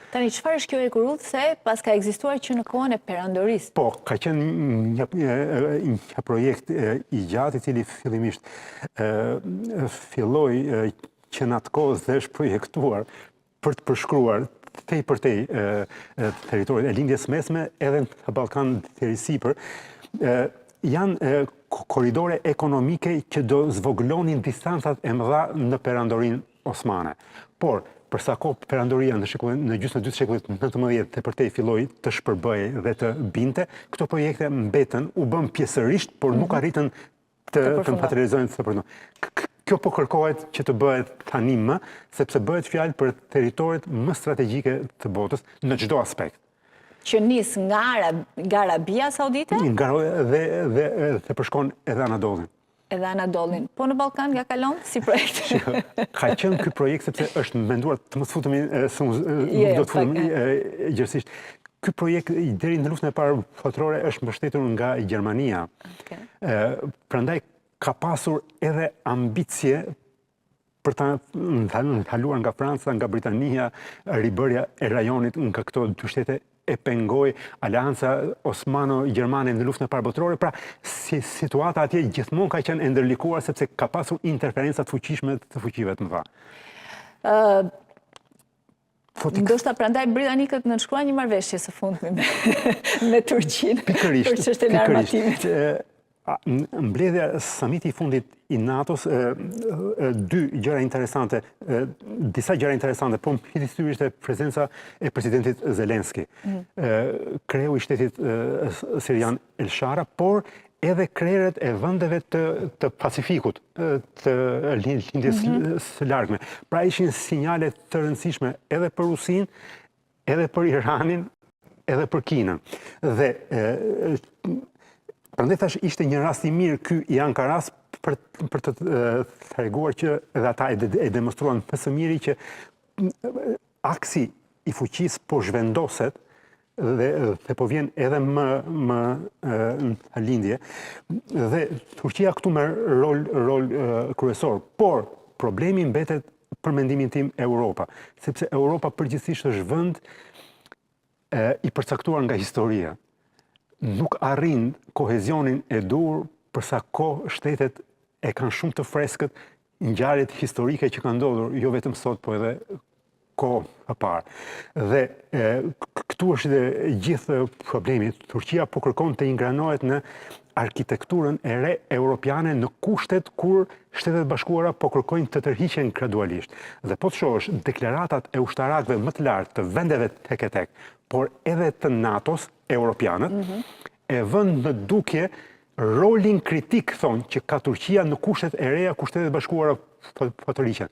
Tani, çfarë është kjo Ekurudh se pas ka ekzistuar që në kohën e perandorisë? Po, ka qenë një projekt i gjatë i cili fillimisht filloi që në atë kohë dhe është projektuar për të përshkruar tej territorit e lindjes mesme edhe në Ballkan deri sipër. Janë korridore ekonomike që do zvoglonin distancat e mëdha në perandorinë osmane. Por, përsa kohë perandoria në gjysmën e dytë të shekullit 19 tepërtej filloi të shpërbëhej dhe të binte, këto projekte mbetën, u bën pjesërisht, por nuk arritën të materializohen së përfundon. Kjo po kërkohet që të bëhet tani më, sepse bëhet fjalë për territoret më strategjike të botës në çdo aspekt. Që nis nga Arabia Saudite? Dhe përshkon edhe Anadollin. Edhe Anadollin. Po në Ballkan nga kalon si projekt? Ka qenë ky projekt sepse është menduar të mos futemi do të futemi gjërësisht. Ky projekt deri në luftën e parë botërore është mbështetur nga Gjermania. Prandaj ka pasur edhe ambicie për ta ndaluar nga Franca, nga Britania, ribërja e rajonit nga këto dy shtete e pengoi Aleanca Osmano-Gjermane në luftën e parë botërore. Pra, situata atje gjithmonë ka qenë e ndërlikuar sepse ka pasur interferenca të fuqishme të fuqive të mëdha. Ndoshta prandaj britanikët nënshkruan një marrëveshje së fundmi me Turqinë për çështjen e armatimit. Mbledhja samiti i fundit i NATO-s, disa gjëra interesante, po midis tyre ishte prezenca e presidentit Zelenski, kreu i shtetit sirian El Shara, por edhe krerët e vendeve të Pacifikut, të lindjes së largme. Pra ishin sinjale të rëndësishme edhe për Rusinë, edhe për Iranin, edhe për Kinën. Dhe prandaj thash ishte një rast i mirë ky i Ankaras për të treguar që edhe ata e demonstruan më së miri që aksi i fuqisë po zhvendoset dhe po vjen edhe më në lindje. Dhe Turqia këtu merr rol kryesor, por problemi mbetet për mendimin tim Europa, sepse Europa përgjithsisht është vend i përcaktuar nga historia. Nuk arrin kohezionin e dur përsa kohë shtetet e kanë shumë të freskët ngjarjet historike që kanë ndodhur, jo vetëm sot, po edhe kohë më parë. Dhe këtu është gjithë problemi. Turqia po kërkon të ingranohet në arkitekturën e re europiane në kushtet kur Shtetet Bashkuara po kërkojnë të tërhiqen gradualisht. Dhe po të shohësh deklaratat e ushtarakëve më të lartë të vendeve tek e tek, por edhe të NATO-s europianët, e vënë në dukje rolin kritik, thonë, që ka Turqia në kushtet e reja ku Shtetet Bashkuara po të rriqen.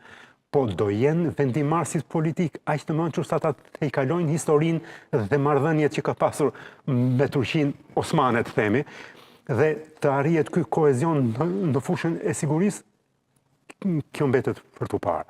Po do jenë vendimarrësit politik aq të mençur sa ata të i kalojnë historinë dhe marrëdhëniet që ka pasur me Turqinë osmane, të themi, dhe të arrihet ky kohezion në fushën e sigurisë, kjo mbetet për tu parë.